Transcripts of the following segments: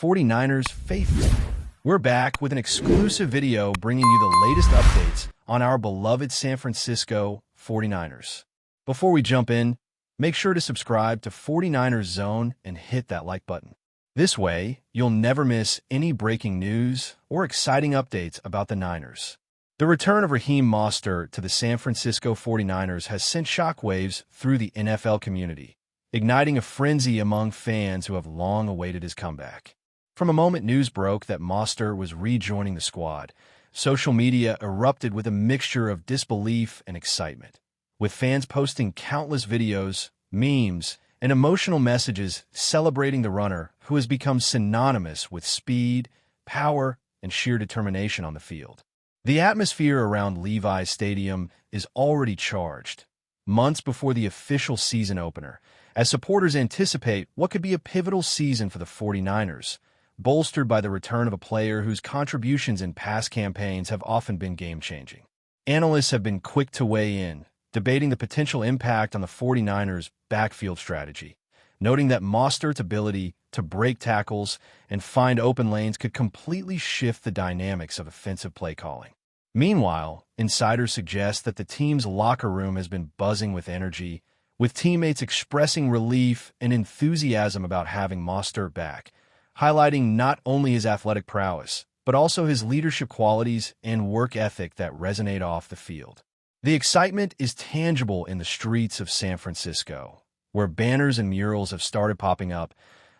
49ers faithful. We're back with an exclusive video bringing you the latest updates on our beloved San Francisco 49ers. Before we jump in, make sure to subscribe to 49ers Zone and hit that like button. This way, you'll never miss any breaking news or exciting updates about the Niners. The return of Raheem Mostert to the San Francisco 49ers has sent shockwaves through the NFL community, igniting a frenzy among fans who have long awaited his comeback. From the moment news broke that Mostert was rejoining the squad, social media erupted with a mixture of disbelief and excitement, with fans posting countless videos, memes, and emotional messages celebrating the runner who has become synonymous with speed, power, and sheer determination on the field. The atmosphere around Levi's Stadium is already charged, months before the official season opener, as supporters anticipate what could be a pivotal season for the 49ers, bolstered by the return of a player whose contributions in past campaigns have often been game-changing. Analysts have been quick to weigh in, debating the potential impact on the 49ers' backfield strategy, noting that Mostert's ability to break tackles and find open lanes could completely shift the dynamics of offensive play calling. Meanwhile, insiders suggest that the team's locker room has been buzzing with energy, with teammates expressing relief and enthusiasm about having Mostert back, highlighting not only his athletic prowess, but also his leadership qualities and work ethic that resonate off the field. The excitement is tangible in the streets of San Francisco, where banners and murals have started popping up,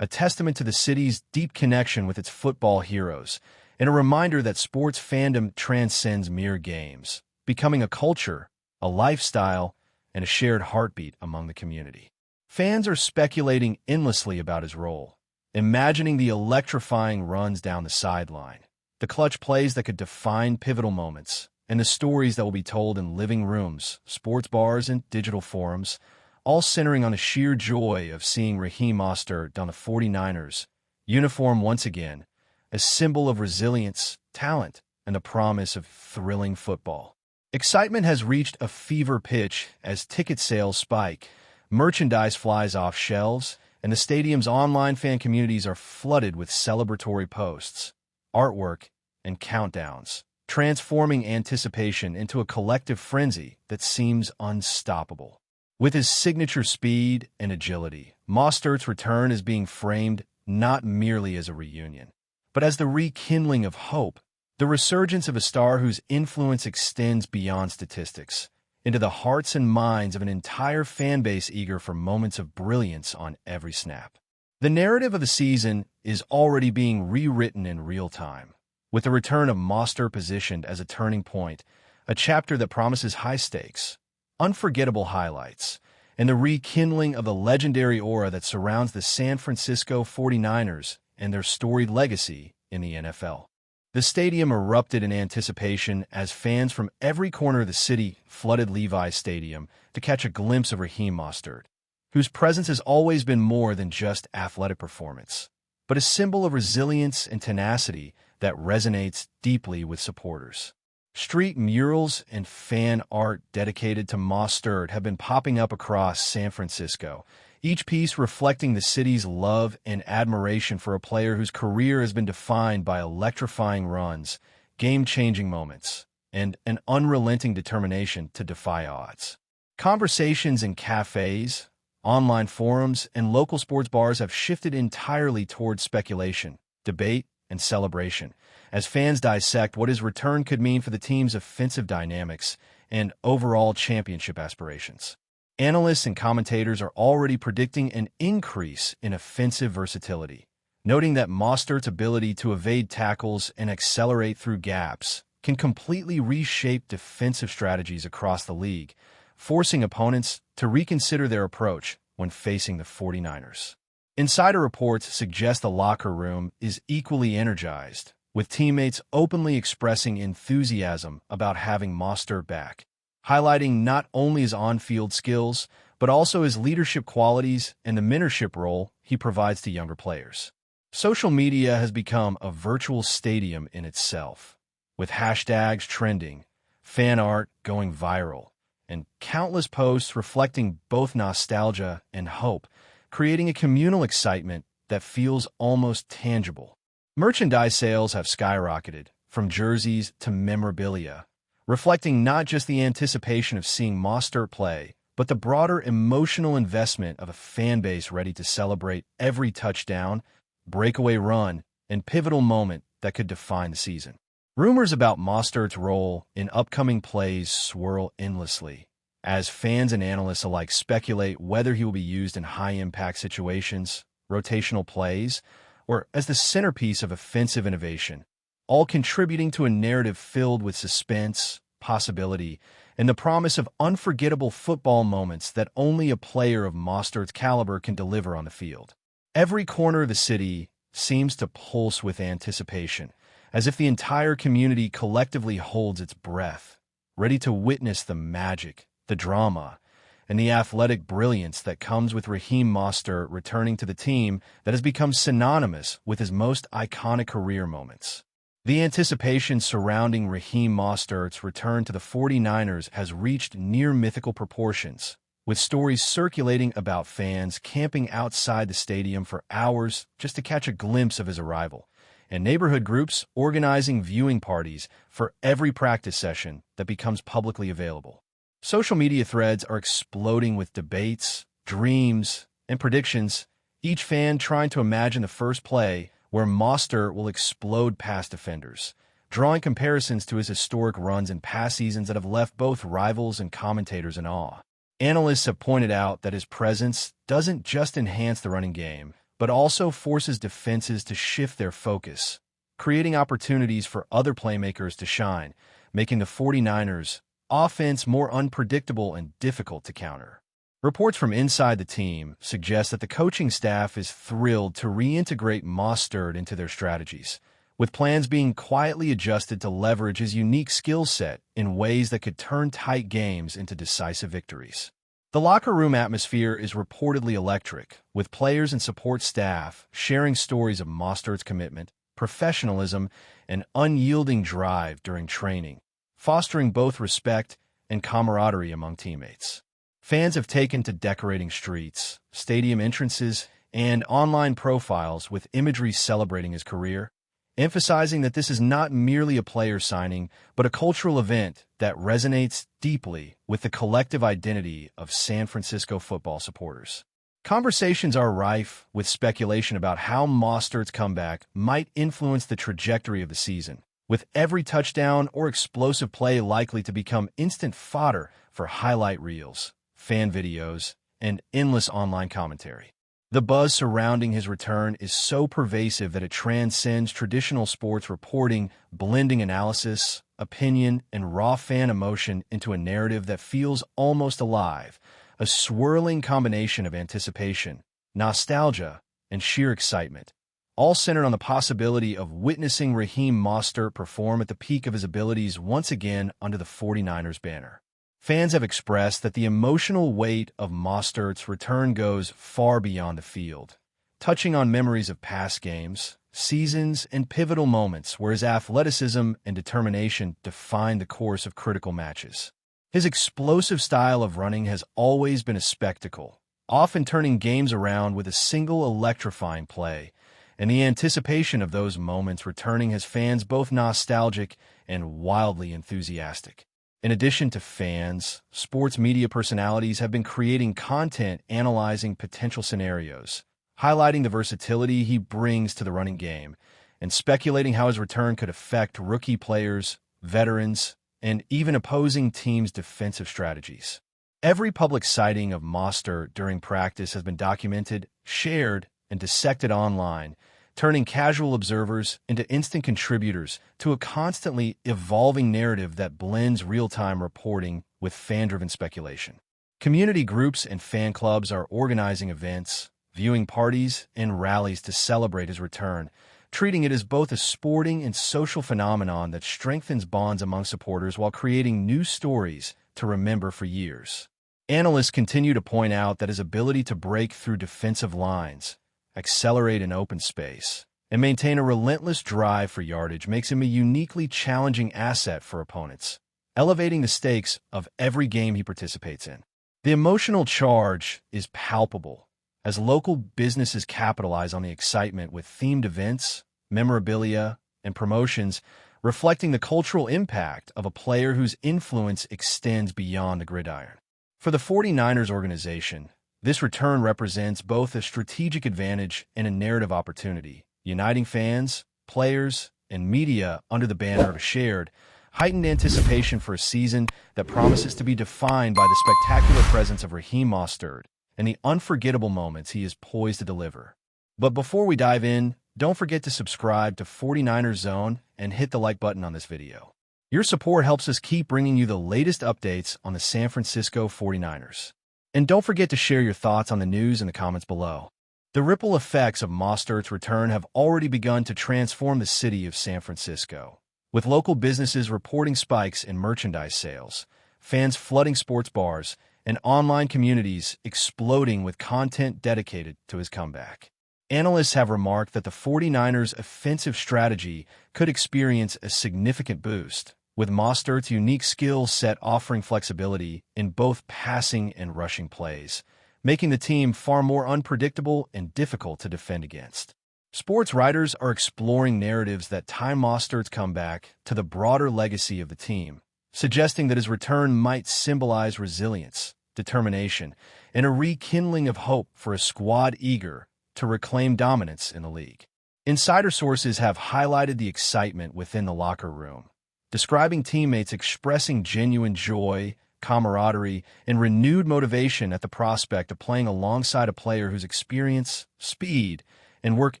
a testament to the city's deep connection with its football heroes, and a reminder that sports fandom transcends mere games, becoming a culture, a lifestyle, and a shared heartbeat among the community. Fans are speculating endlessly about his role, imagining the electrifying runs down the sideline, the clutch plays that could define pivotal moments, and the stories that will be told in living rooms, sports bars, and digital forums, all centering on the sheer joy of seeing Raheem Mostert don the 49ers uniform once again, a symbol of resilience, talent, and the promise of thrilling football. Excitement has reached a fever pitch as ticket sales spike, merchandise flies off shelves, and the stadium's online fan communities are flooded with celebratory posts, artwork, and countdowns, transforming anticipation into a collective frenzy that seems unstoppable. With his signature speed and agility, Mostert's return is being framed not merely as a reunion, but as the rekindling of hope, the resurgence of a star whose influence extends beyond statistics, into the hearts and minds of an entire fan base eager for moments of brilliance on every snap. The narrative of the season is already being rewritten in real time, with the return of Mostert positioned as a turning point, a chapter that promises high stakes, unforgettable highlights, and the rekindling of the legendary aura that surrounds the San Francisco 49ers and their storied legacy in the NFL. The stadium erupted in anticipation as fans from every corner of the city flooded Levi's Stadium to catch a glimpse of Raheem Mostert, whose presence has always been more than just athletic performance, but a symbol of resilience and tenacity that resonates deeply with supporters. Street murals and fan art dedicated to Mostert have been popping up across San Francisco, each piece reflecting the city's love and admiration for a player whose career has been defined by electrifying runs, game-changing moments, and an unrelenting determination to defy odds. Conversations in cafes, online forums, and local sports bars have shifted entirely towards speculation, debate, and celebration, as fans dissect what his return could mean for the team's offensive dynamics and overall championship aspirations. Analysts and commentators are already predicting an increase in offensive versatility, noting that Mostert's ability to evade tackles and accelerate through gaps can completely reshape defensive strategies across the league, forcing opponents to reconsider their approach when facing the 49ers. Insider reports suggest the locker room is equally energized, with teammates openly expressing enthusiasm about having Mostert back, highlighting not only his on-field skills, but also his leadership qualities and the mentorship role he provides to younger players. Social media has become a virtual stadium in itself, with hashtags trending, fan art going viral, and countless posts reflecting both nostalgia and hope, creating a communal excitement that feels almost tangible. Merchandise sales have skyrocketed, from jerseys to memorabilia, reflecting not just the anticipation of seeing Mostert play, but the broader emotional investment of a fan base ready to celebrate every touchdown, breakaway run, and pivotal moment that could define the season. Rumors about Mostert's role in upcoming plays swirl endlessly, as fans and analysts alike speculate whether he will be used in high-impact situations, rotational plays, or as the centerpiece of offensive innovation, all contributing to a narrative filled with suspense, possibility, and the promise of unforgettable football moments that only a player of Mostert's caliber can deliver on the field. Every corner of the city seems to pulse with anticipation, as if the entire community collectively holds its breath, ready to witness the magic, the drama, and the athletic brilliance that comes with Raheem Mostert returning to the team that has become synonymous with his most iconic career moments. The anticipation surrounding Raheem Mostert's return to the 49ers has reached near mythical proportions, with stories circulating about fans camping outside the stadium for hours just to catch a glimpse of his arrival, and neighborhood groups organizing viewing parties for every practice session that becomes publicly available. Social media threads are exploding with debates, dreams, and predictions, each fan trying to imagine the first play where Mostert will explode past defenders, drawing comparisons to his historic runs in past seasons that have left both rivals and commentators in awe. Analysts have pointed out that his presence doesn't just enhance the running game, but also forces defenses to shift their focus, creating opportunities for other playmakers to shine, making the 49ers' offense more unpredictable and difficult to counter. Reports from inside the team suggest that the coaching staff is thrilled to reintegrate Mostert into their strategies, with plans being quietly adjusted to leverage his unique skill set in ways that could turn tight games into decisive victories. The locker room atmosphere is reportedly electric, with players and support staff sharing stories of Mostert's commitment, professionalism, and unyielding drive during training, fostering both respect and camaraderie among teammates. Fans have taken to decorating streets, stadium entrances, and online profiles with imagery celebrating his career, emphasizing that this is not merely a player signing, but a cultural event that resonates deeply with the collective identity of San Francisco football supporters. Conversations are rife with speculation about how Mostert's comeback might influence the trajectory of the season, with every touchdown or explosive play likely to become instant fodder for highlight reels, fan videos, and endless online commentary. The buzz surrounding his return is so pervasive that it transcends traditional sports reporting, blending analysis, opinion, and raw fan emotion into a narrative that feels almost alive, a swirling combination of anticipation, nostalgia, and sheer excitement, all centered on the possibility of witnessing Raheem Mostert perform at the peak of his abilities once again under the 49ers banner. Fans have expressed that the emotional weight of Mostert's return goes far beyond the field, touching on memories of past games, seasons, and pivotal moments where his athleticism and determination defined the course of critical matches. His explosive style of running has always been a spectacle, often turning games around with a single electrifying play, and the anticipation of those moments returning has fans both nostalgic and wildly enthusiastic. In addition to fans, sports media personalities have been creating content analyzing potential scenarios, highlighting the versatility he brings to the running game, and speculating how his return could affect rookie players, veterans, and even opposing teams' defensive strategies. Every public sighting of Mostert during practice has been documented, shared, and dissected online, turning casual observers into instant contributors to a constantly evolving narrative that blends real-time reporting with fan-driven speculation. Community groups and fan clubs are organizing events, viewing parties, and rallies to celebrate his return, treating it as both a sporting and social phenomenon that strengthens bonds among supporters while creating new stories to remember for years. Analysts continue to point out that his ability to break through defensive lines, accelerate in open space, and maintain a relentless drive for yardage makes him a uniquely challenging asset for opponents, elevating the stakes of every game he participates in. The emotional charge is palpable, as local businesses capitalize on the excitement with themed events, memorabilia, and promotions, reflecting the cultural impact of a player whose influence extends beyond the gridiron. For the 49ers organization, this return represents both a strategic advantage and a narrative opportunity, uniting fans, players, and media under the banner of a shared, heightened anticipation for a season that promises to be defined by the spectacular presence of Raheem Mostert and the unforgettable moments he is poised to deliver. But before we dive in, don't forget to subscribe to 49ers Zone and hit the like button on this video. Your support helps us keep bringing you the latest updates on the San Francisco 49ers. And don't forget to share your thoughts on the news in the comments below. The ripple effects of Mostert's return have already begun to transform the city of San Francisco, with local businesses reporting spikes in merchandise sales, fans flooding sports bars, and online communities exploding with content dedicated to his comeback. Analysts have remarked that the 49ers' offensive strategy could experience a significant boost, with Mostert's unique skill set offering flexibility in both passing and rushing plays, making the team far more unpredictable and difficult to defend against. Sports writers are exploring narratives that tie Mostert's comeback to the broader legacy of the team, suggesting that his return might symbolize resilience, determination, and a rekindling of hope for a squad eager to reclaim dominance in the league. Insider sources have highlighted the excitement within the locker room, describing teammates expressing genuine joy, camaraderie, and renewed motivation at the prospect of playing alongside a player whose experience, speed, and work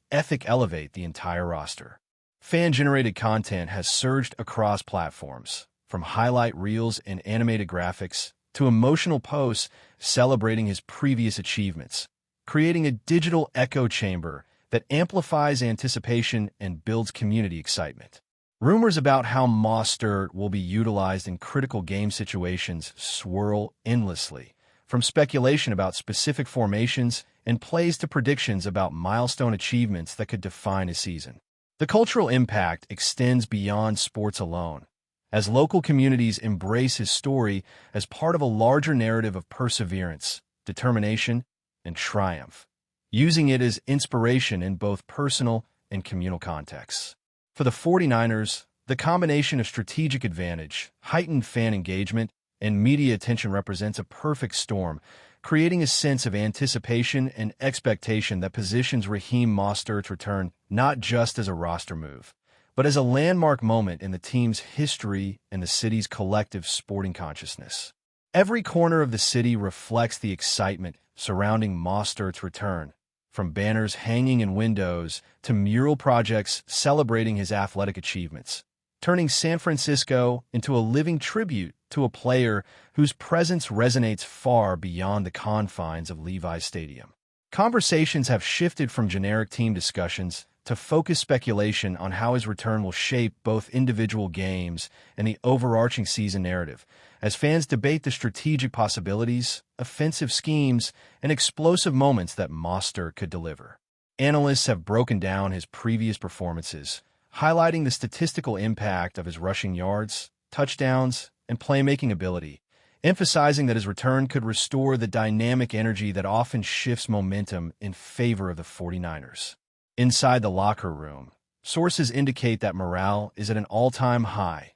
ethic elevate the entire roster. Fan-generated content has surged across platforms, from highlight reels and animated graphics to emotional posts celebrating his previous achievements, creating a digital echo chamber that amplifies anticipation and builds community excitement. Rumors about how Mostert will be utilized in critical game situations swirl endlessly, from speculation about specific formations and plays to predictions about milestone achievements that could define a season. The cultural impact extends beyond sports alone, as local communities embrace his story as part of a larger narrative of perseverance, determination, and triumph, using it as inspiration in both personal and communal contexts. For the 49ers, the combination of strategic advantage, heightened fan engagement, and media attention represents a perfect storm, creating a sense of anticipation and expectation that positions Raheem Mostert's return not just as a roster move, but as a landmark moment in the team's history and the city's collective sporting consciousness. Every corner of the city reflects the excitement surrounding Mostert's return, from banners hanging in windows to mural projects celebrating his athletic achievements, turning San Francisco into a living tribute to a player whose presence resonates far beyond the confines of Levi's Stadium. Conversations have shifted from generic team discussions to focused speculation on how his return will shape both individual games and the overarching season narrative, as fans debate the strategic possibilities, offensive schemes, and explosive moments that Mostert could deliver. Analysts have broken down his previous performances, highlighting the statistical impact of his rushing yards, touchdowns, and playmaking ability, emphasizing that his return could restore the dynamic energy that often shifts momentum in favor of the 49ers. Inside the locker room, sources indicate that morale is at an all-time high,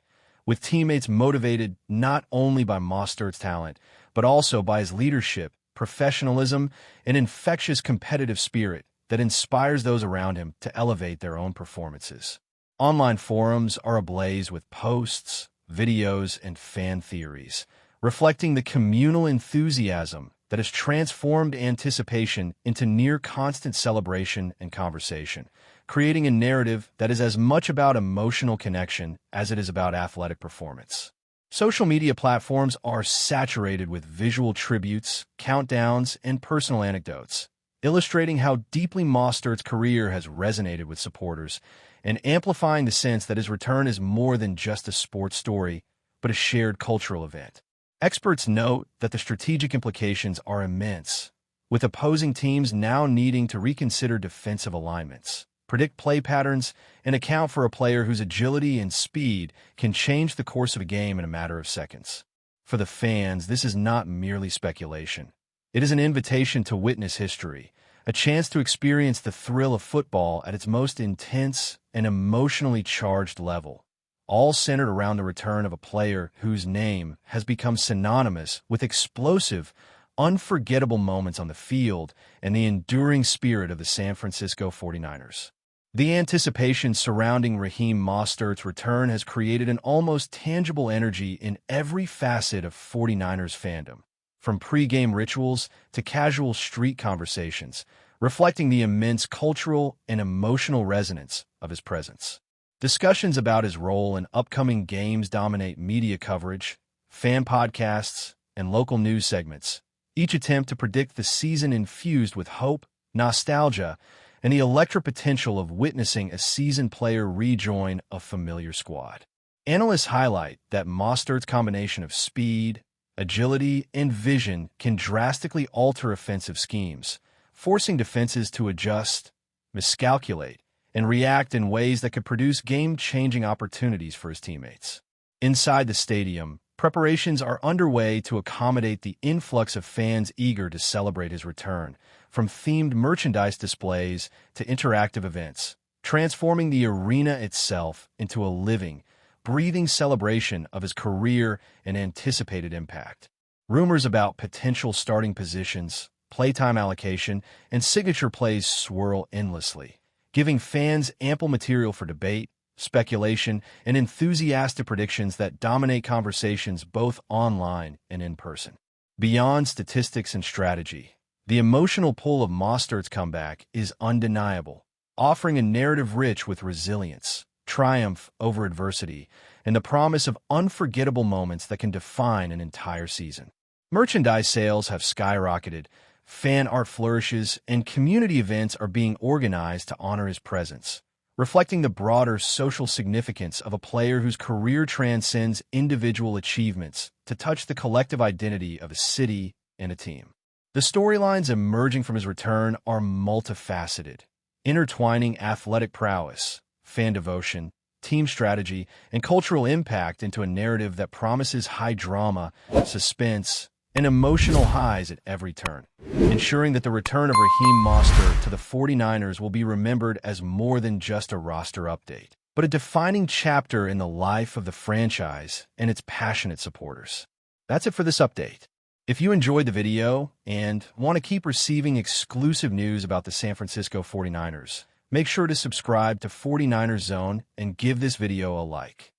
with teammates motivated not only by Mostert's talent, but also by his leadership, professionalism, and infectious competitive spirit that inspires those around him to elevate their own performances. Online forums are ablaze with posts, videos, and fan theories, reflecting the communal enthusiasm that has transformed anticipation into near-constant celebration and conversation, creating a narrative that is as much about emotional connection as it is about athletic performance. Social media platforms are saturated with visual tributes, countdowns, and personal anecdotes, illustrating how deeply Mostert's career has resonated with supporters and amplifying the sense that his return is more than just a sports story, but a shared cultural event. Experts note that the strategic implications are immense, with opposing teams now needing to reconsider defensive alignments, predict play patterns, and account for a player whose agility and speed can change the course of a game in a matter of seconds. For the fans, this is not merely speculation. It is an invitation to witness history, a chance to experience the thrill of football at its most intense and emotionally charged level, all centered around the return of a player whose name has become synonymous with explosive, unforgettable moments on the field and the enduring spirit of the San Francisco 49ers. The anticipation surrounding Raheem Mostert's return has created an almost tangible energy in every facet of 49ers fandom, from pre-game rituals to casual street conversations, reflecting the immense cultural and emotional resonance of his presence. Discussions about his role in upcoming games dominate media coverage, fan podcasts, and local news segments, each attempt to predict the season infused with hope, nostalgia, and the electric potential of witnessing a seasoned player rejoin a familiar squad. Analysts highlight that Mostert's combination of speed, agility, and vision can drastically alter offensive schemes, forcing defenses to adjust, miscalculate, and react in ways that could produce game-changing opportunities for his teammates. Inside the stadium, preparations are underway to accommodate the influx of fans eager to celebrate his return, from themed merchandise displays to interactive events, transforming the arena itself into a living, breathing celebration of his career and anticipated impact. Rumors about potential starting positions, playtime allocation, and signature plays swirl endlessly, giving fans ample material for debate, speculation, and enthusiastic predictions that dominate conversations both online and in person. Beyond statistics and strategy, the emotional pull of Mostert's comeback is undeniable, offering a narrative rich with resilience, triumph over adversity, and the promise of unforgettable moments that can define an entire season. Merchandise sales have skyrocketed, fan art flourishes, and community events are being organized to honor his presence, reflecting the broader social significance of a player whose career transcends individual achievements to touch the collective identity of a city and a team. The storylines emerging from his return are multifaceted, intertwining athletic prowess, fan devotion, team strategy, and cultural impact into a narrative that promises high drama, suspense, and emotional highs at every turn, ensuring that the return of Raheem Mostert to the 49ers will be remembered as more than just a roster update, but a defining chapter in the life of the franchise and its passionate supporters. That's it for this update. If you enjoyed the video and want to keep receiving exclusive news about the San Francisco 49ers, make sure to subscribe to 49ers Zone and give this video a like.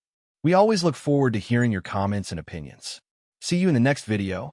We always look forward to hearing your comments and opinions. See you in the next video.